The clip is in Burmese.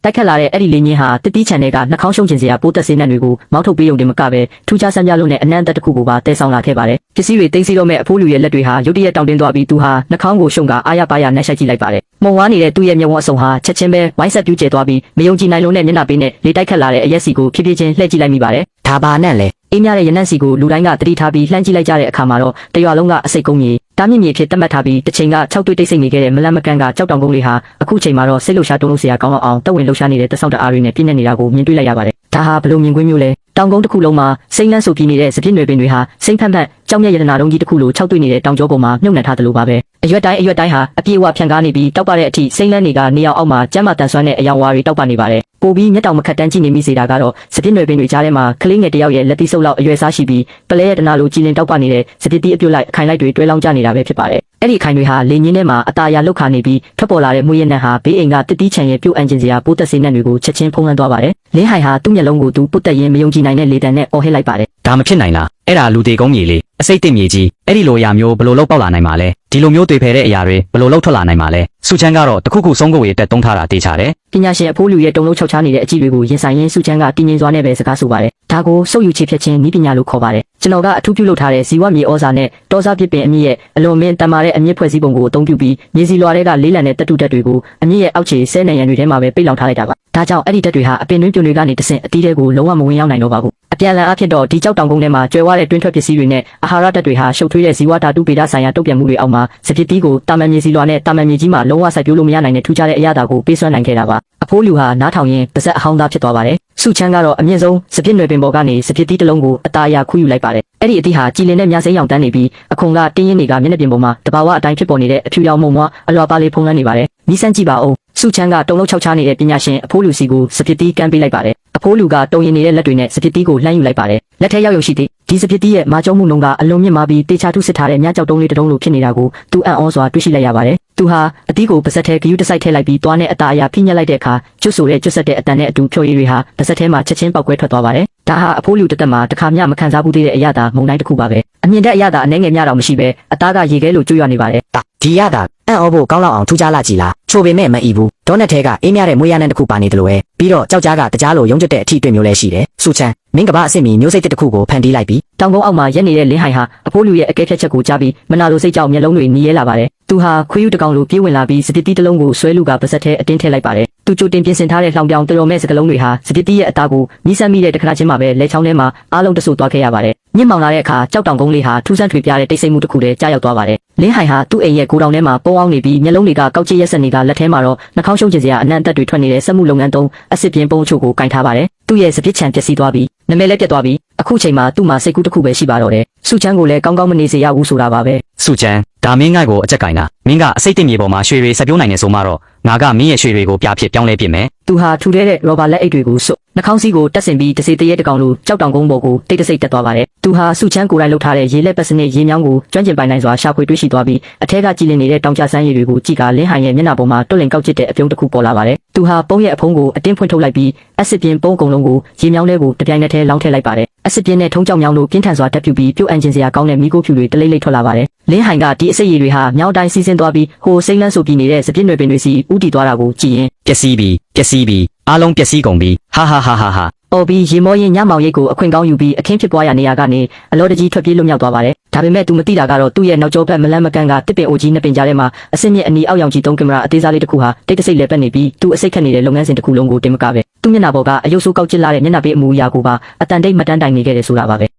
တိုက်ခတ်လာတဲ့အဲ့ဒီလေညင်းဟာတစ်တီးချန်တွေကနှာခေါင်းရှုံးခြင်းစရာပိုးသက်ဆေးနှံတွေကိုမောင်းထုတ်ပေးုံတင်မကပဲထူးခြားဆန်းပြလို့နဲ့အနံ့အသက်တစ်ခုကိုပါတည်ဆောင်လာခဲ့ပါတယ်ပစ္စည်းတွေတိတ်ဆိတော့မဲ့အဖိုးလူရဲ့လက်တွေဟာရုတ်တရက်တောင်းတင်းသွားပြီးသူဟာနှာခေါင်းကိုရှုံကအားရပါးရနှက်ရှိုက်ကြည့်လိုက်ပါတယ်မုံဝါးနေတဲ့သူ့ရဲ့မျက်ဝန်းအစုံဟာချက်ချင်းပဲဝိုင်းဆက်ပြူးကျဲသွားပြီးမယုံကြည်နိုင်လုံးနဲ့မျက်နှာပေးနဲ့လေတိုက်ခတ်လာတဲ့အရက်စီကိုဖြည်းဖြည်းချင်းလှည့်ကြည့်လိုက်မိပါတယ်ဒါပါနဲ့လေအေးမြတဲ့ရနန့်စီကိုလူတိုင်းကတတိထားပြီးလှမ်းကြည့်လိုက်ကြတဲ့အခါမှာတော့တရွာလုံးကအစိတ်ကုန်းကြီးတားမြင့်မြေဖြစ်တတ်မှတ်ထားပြီးတစ်ချိန်က6တွေ့တိတ်ဆိတ်နေခဲ့တဲ့မလန့်မကန့်ကကြောက်တောင်ကုန်းလေးဟာအခုချိန်မှာတော့စိတ်လှုပ်ရှားတုံ့လို့စရာကောင်းအောင်တက်ဝင်လှုပ်ရှားနေတဲ့တဆောက်တအားတွေနဲ့ပြည့်နေနေတာကိုမြင်တွေ့လိုက်ရပါတယ်ဒါဟာဘလို့မြင်ကွင်းမျိုးလဲတောင်ကုန်းတစ်ခုလုံးမှာစိမ့်လန်းဆိုပြီးနေတဲ့စပြည့်နွယ်ပင်တွေဟာစိမ့်ဖက်ဖက်ကြောက်မြတ်ရတနာတုံးကြီးတစ်ခုလို6တွေ့နေတဲ့တောင်ကျောပေါ်မှာမြုပ်နှံထားသလိုပါပဲအရွက်တိုင်းဟာအပြေအဝဖြန့်ကားနေပြီးတောက်ပတဲ့အထိစိမ့်လန်းတွေကနေအောင်အောက်မှာကျမ်းမာတန်ဆွမ်းတဲ့အယောင်ဝါတွေတောက်ပနေပါတယ်ပိုပြီးမျက်တောင်မခတ်တန်းကြည့်နေမိစေတာကတော့စပြည့်နွယ်ပင်တွေကြားထဲမှာကလေးငယ်တယောက်ရဲ့လက်သီးဆုပ်လောက်အရွယ်စားရှိပြီးပလဲရတနာလိုကြည်လင်တောက်ပနေတဲ့စပြည့်တီးအပြုတ်လိုက်အခိုင်လိုက်တွေတွဲလောင်းကြနေတာပဲဖြစ်ပါတယ်အဲ့ဒီအခိုင်တွေဟာလေညင်းထဲမှာအตาရလောက်ခါနေပြီးထွက်ပေါ်လာတဲ့မွေးရနံ့ဟာဘေးအိမ်ကတစ်တီးချန်ရဲ့ပြုတ်အန်ကျင်စရာပိုးသက်စေးနှံတွေကိုချက်ချင်းဖုံးလွှမ်းသွားပါတယ်လင်းဟိုင်ဟာသူ့မျက်လုံးကိုသူပုတ်တက်ရင်းမယုံကြည်နိုင်တဲ့လေတံနဲ့အော်ဟစ်လိုက်ပါတယ်ဒါမဖြစ်နိုင်လားအဲ့ဒါလူတေကုန်းကြီးလေအစိတ်တစ်မြေကြီးအဲ့ဒီလိုအရာမျိုးဘလို့လောက်ပေါက်လာနိုင်မှာလဲဒီလိုမျိုးတွေ့ဖယ်တဲ့အရာတွေဘလို့လောက်ထွက်လာနိုင်မှာလဲစုချမ်းကတော့တခုခုဆုံးကိုရဲ့တက်သုံးထားတာတေးချတယ်ပညာရှင်အဖိုးလူရဲ့တုံလုံးခြောက်ချားနေတဲ့အကြည့်တွေကိုရင်ဆိုင်ရင်းစုချမ်းကတင်းငင်းစွာနဲ့ပဲစကားဆိုပါတယ်ဒါကိုစုပ်ယူချေဖြတ်ခြင်းဤပညာလို့ခေါ်ပါတယ်ကျွန်တော်ကအထူးပြုလုပ်ထားတဲ့ဇီဝမြေဩဇာနဲ့တောစားပစ်ပင်အမြင့်ရဲ့အလွန်မင်းတန်မာတဲ့အမြင့်ဖွဲ့စည်းပုံကိုအသုံးပြုပြီးမြေစီလွာတွေကလေးလံတဲ့တက်တုတက်တွေကိုအမြင့်ရဲ့အောက်ခြေဆဲနယ်ရံတွေထဲမှာပဲပိတ်လောင်ထားလိုက်တာပါဒါကြောင့်အဲ့ဒီတက်တွေဟာအပင်တွင်းပြိုတွေကနေတဆင့်အတီးတွေကိုလုံးဝမဝင်ရောက်နိုင်တော့ပါဘူးအပြန်လန်အဖြစ်တော့ဒီကြောက်တောင်ကုန်းထဲမှာကျွဲဝါတဲ့တွင်းထွက်ပစ္စည်းတွေနဲ့အာဟာရဓာတ်တွေဟာရှုပ်ထွေးတဲ့ဇီဝဓာတုဗေဒဆိုင်ရာတုံ့ပြန်မှုတွေအောက်မှာစပစ်တီးကိုတာမန်မြေစီလွာနဲ့တာမန်မြေကြီးမှာလုံးဝစိုက်ပျိုးလို့မရနိုင်တဲ့ထူးခြားတဲ့အရာတာကိုပေးစွမ်းနိုင်ခဲ့တာပါအဖိုးလူဟာနားထောင်ရင်းပါဇက်အဟောင်းသားဖြစ်သွားပါတယ်စုချမ်းကတော့အမြင့်ဆုံးစပစ်နွယ်ပင်ပေါ်ကနေစပစ်တီးတစ်လုံးကိုအตาအရာခူးယူလိုက်ပါတယ်အဲ့ဒီအတီးဟာကြည်လင်တဲ့မြစိမ်းရောင်တန်းနေပြီးအခွန်ကတင်းရင်တွေကမျက်နှာပြင်ပေါ်မှာတဘာဝအတိုင်းဖြစ်ပေါ်နေတဲ့အဖြူရောင်မုံမွားအလွာပါလေးဖုံးလွှမ်းနေပါတယ်နီးစမ်းကြည့်ပါဦးစုချမ်းကတုံလုံးခြောက်ချားနေတဲ့ပညာရှင်အဖိုးလူစီကိုစပစ်တီးကမ်းပေးလိုက်ပါတယ်အဖိုးလူကတုံရင်နေတဲ့လက်တွေနဲ့စပစ်တီးကိုလှမ်းယူလိုက်ပါတယ်လက်ထဲရောက်ရှိသည်ဒီစပစ်တီးရဲ့မာကျုံမှုနှုံကအလွန်မြင့်မာပြီးတေချာထုစစ်ထားတဲ့မြကြောက်တုံးလေးတစ်တုံးလိုဖြစ်နေတာကိုသူအံ့ဩစွာတွေ့ရှိလိုက်ရပါတယ်သူဟာအတီးကိုပါဇက်ထဲဂယုတစိုက်ထည့်လိုက်ပြီးသွားနဲ့အตาအရာဖိညက်လိုက်တဲ့အခါကျွတ်ဆိုတဲ့ကျွတ်ဆက်တဲ့အတန်နဲ့အတူဖြိုရည်တွေဟာပါဇက်ထဲမှာချက်ချင်းပေါက်ကွဲထွက်သွားပါတယ်ဒါဟာအဖိုးလူတစ်သက်မှာတစ်ခါမျှမခံစားဘူးသေးတဲ့အရာတာမုံတိုင်းတစ်ခုပါပဲအမြင့်တဲ့အရာတာအနှဲငယ်မျှတော့မရှိပဲအသားကရေခဲလိုကျွတ်ရွနေပါတယ်ဒီရတာအံ့ဩဖို့ကောင်းလောက်အောင်ထူးခြားလာကြည်လားချိုပေမဲ့မအီဘူးဒေါနက်ထဲကအေးမြတဲ့မွေးရနံတစ်ခုပါနေတယ်လို့ပဲပြီးတော့ကြောက်ကြားကတကြားလိုရုံးကျတဲ့အထီးတွေ့မျိုးလဲရှိတယ်စုချမ်းမင်းကဘာအစ်မီမျိုးစိတ်တစ်ခုကိုဖန်တီးလိုက်ပြီးတောင်ကုန်းအောက်မှာရက်နေတဲ့လင်းဟိုင်ဟာအဖိုးလူရဲ့အကဲဖြတ်ချက်ကိုကြားပြီးမနာလိုစိတ်ကြောင့်မျက်လုံးတွေနီးရဲလာပါတယ်သူဟာခွေးယူတကောင်လိုပြေးဝင်လာပြီးစပစ်တီးတစ်လုံးကိုဆွဲလူကပါဇက်ထဲအတင်းထည့်လိုက်ပါတယ်သူကြိုတင်ပြင်ဆင်ထားတဲ့လှောင်ပြောင်တော်မဲ့စကလုံးတွေဟာစပစ်တီးရဲ့အသားကိုမြည်ဆမ်းမိတဲ့တခါချင်းမှာပဲလက်ချောင်းထဲမှာအားလုံးတဆူသွားခဲ့ရပါတယ်မြင့်မောင်လာတဲ့အခါကြောက်တောင်ကုန်းလေးဟာထူးဆန်းထွေပြားတဲ့တိတ်ဆိတ်မှုတစ်ခုတည်းကြားရောက်သွားပါတယ်လင်းဟိုင်ဟာသူ့အိမ်ရဲ့ကိုတောင်ထဲမှာပုံအောင်နေပြီးမျက်လုံးတွေကကောက်ချစ်ရက်ဆက်နေတာလက်ထဲမှာတော့နှာခေါင်းရှုံးကျင်စရာအနံ့အသက်တွေထွက်နေတဲ့စက်မှုလုပ်ငန်းသုံးအစ်စ်ပြင်းပုံးချို့ကိုကင်ထားပါတယ်သူ့ရဲ့စပစ်ချံပျက်စီးသွားပြီးနမဲလည်းပြတ်သွားပြီးအခုချိန်မှာသူ့မှာစိတ်ကူးတစ်ခုပဲရှိပါတော့တယ်စုချမ်းကိုလည်းကောင်းကောင်းမနေစေရဘူးဆိုတာပါပဲစုချမ်းဒါမင်းငိုက်ကိုအကြက်ကင်တာမင်းကအစိတ်တစ်မြေပေါ်မှာရွှေတွေဆက်ပြိုးနိုင်နေဆိုမှတော့ငါကမင်းရဲ့ရွှေတွေကိုပြားဖြစ်ပြောင်းလဲပြစ်မယ်သူဟာထူထဲတဲ့ရော်ဘာလက်အိတ်တွေကိုစွတ်နှာခေါင်းစီးကိုတက်ဆင်ပြီးတစေတရေတကောင်လိုကြောက်တောင်ကုန်းပေါ်ကိုတိတ်တဆိတ်တက်သွားပါတယ်သူဟာစုချမ်းကိုယ်တိုင်လှုပ်ထားတဲ့ရေလက်ပတ်စနစ်ရေမြောင်းကိုကျွမ်းကျင်ပိုင်နိုင်စွာရှာဖွေတွေ့ရှိသွားပြီးအထက်ကကြည်လင်နေတဲ့တောင်ကျဆန်းရည်တွေကိုကြည့်ကလင်းဟိုင်ရဲ့မျက်နှာပေါ်မှာတွတ်လင်ကောက်ကျစ်တဲ့အပြုံးတစ်ခုပေါ်လာပါတယ်သူဟာပုံးရဲ့အဖုံးကိုအတင်းဖွင့်ထုတ်လိုက်ပြီးအက်ဆစ်ပြင်းပုံးကုံလုံးကိုရေမြောင်းထဲကိုတပြိုင်နက်တည်းလောင်းထည့်လိုက်ပါတယ်အက်ဆစ်ပြင်းနဲ့ထုံးကြောင်မြောင်းလိုပြင်းထန်စွာတက်ပြူပြီးပြုတ်အန်ကျင်စရာကောင်းတဲ့မီးခိုးဖြူတွေတလိမ့်လိမ့်ထွက်လာပါတယ်လင်းဟိုင်ကဒီအစိတ်ရည်တွေဟာမြောင်းတိုင်းစီးဆင်းသွားပြီးဟိုစိမ့်လန်းဆိုပြီးနေတဲ့စပြစ်နွယ်ပင်တွေစီဥတီသွားတာကိုကြည့်ရင်ပျက်စီးပြီးအားလုံးပျက်စီးကုန်ပြီဟာအော်ပြီးရေမောရင်ညမောင်ရိတ်ကိုအခွင့်ကောင်းယူပြီးအခင်းဖြစ်ပွားရာနေရာကနေအလောတကြီးထွက်ပြေးလွတ်မြောက်သွားပါတယ်ဒါပေမဲ့သူမသိတာကတော့သူ့ရဲ့နောက်ကျောဘက်မလန့်မကန့်ကတစ်ပင်အိုကြီးနှစ်ပင်ကြားထဲမှာအစင်းမြင့်အနီအောက်ရောင်ကြီးသုံးကင်မရာအသေးစားလေးတစ်ခုဟာတိတ်တဆိတ်လဲပတ်နေပြီးသူအစိတ်ခတ်နေတဲ့လုပ်ငန်းစဉ်တစ်ခုလုံးကိုတင်မကပဲသူ့မျက်နှာပေါ်ကအယုတ်ဆိုးကောက်ကျစ်လာတဲ့မျက်နှာပေးအမူအရာကိုပါအတန်တိတ်မတန်းတိုင်နေခဲ့တယ်ဆိုတာပါပဲ